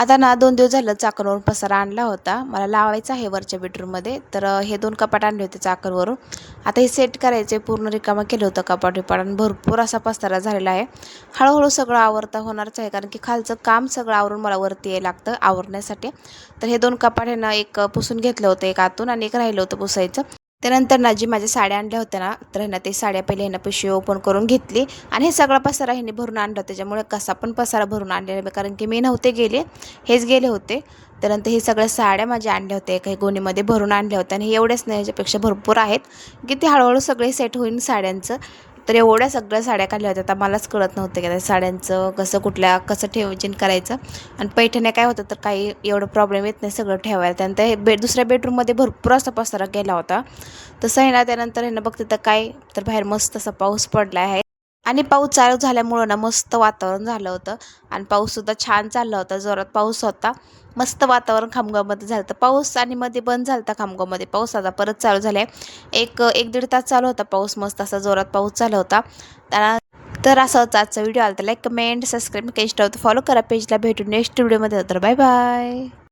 आता ना 2 दिवस झालं चाकरवरून पसारा आणला होता. मला लावायचा आहे वरच्या बेडरूममध्ये. तर हे 2 कपाट आणले होते चाकरवरून. आता हे सेट करायचे, पूर्ण रिकामं केलं होतं कपाट-बिपाट आणि भरपूर असा पसारा झालेला आहे. हळू सगळं आवरता होणारच आहे, कारण की खालचं काम सगळं आवरून मला वरती यायला लागतं आवरण्यासाठी. तर हे 2 कपाट आहे ना, एक पुसून घेतलं होतं एक आतून आणि एक राहिलं होतं पुसायचं. त्यानंतर ना जी माझ्या साड्या आणल्या होत्या ना, तर ह्यानं ते साड्या पहिले ह्यानं पिशवी ओपन करून घेतली आणि हे सगळा पसारा ह्याने भरून आणला. त्याच्यामुळे कसा पण पसारा भरून आणलेला, कारण की मी नव्हते गेले, हेच गेले होते. त्यानंतर हे सगळ्या साड्या माझ्या आणल्या होत्या, काही गोणीमध्ये भरून आणल्या होत्या आणि हे एवढेच नाही, याच्यापेक्षा भरपूर आहेत, की ते हळूहळू सगळे सेट होईल साड्यांचं. तर एवढ्या सगळ्या साड्या काढल्या होत्या. आता मलाच कळत नव्हतं की त्या साड्यांचं कसं ठेवायचं करायचं. आणि पैठण्या काय होतं, तर काही एवढं प्रॉब्लेम येत नाही सगळं ठेवायला. त्यानंतर हे दुसऱ्या बेडरूममध्ये भरपूर असा पसारा गेला होता. तसं आहे ना, त्यानंतर आहे ना बघते तर काय, तर बाहेर मस्त असा पाऊस पडला आहे आणि पाऊस चालू झाल्यामुळं ना मस्त वातावरण झालं होतं आणि पाऊससुद्धा छान चालला होता, जोरात पाऊस होता. मस्त वातावरण खामगावमध्ये झालं होतं. पाऊस आणि मध्ये बंद झाला होता खामगावमध्ये पाऊस. आता परत चालू झाला आहे. एक दीड तास चालू होता पाऊस, मस्त असा जोरात पाऊस चालू होता. तर असाच आजचा व्हिडिओ आला तर लाईक, कमेंट, सबस्क्राईब, इंस्टावर फॉलो करा पेजला. भेटून नेक्स्ट व्हिडिओमध्ये. तर बाय बाय.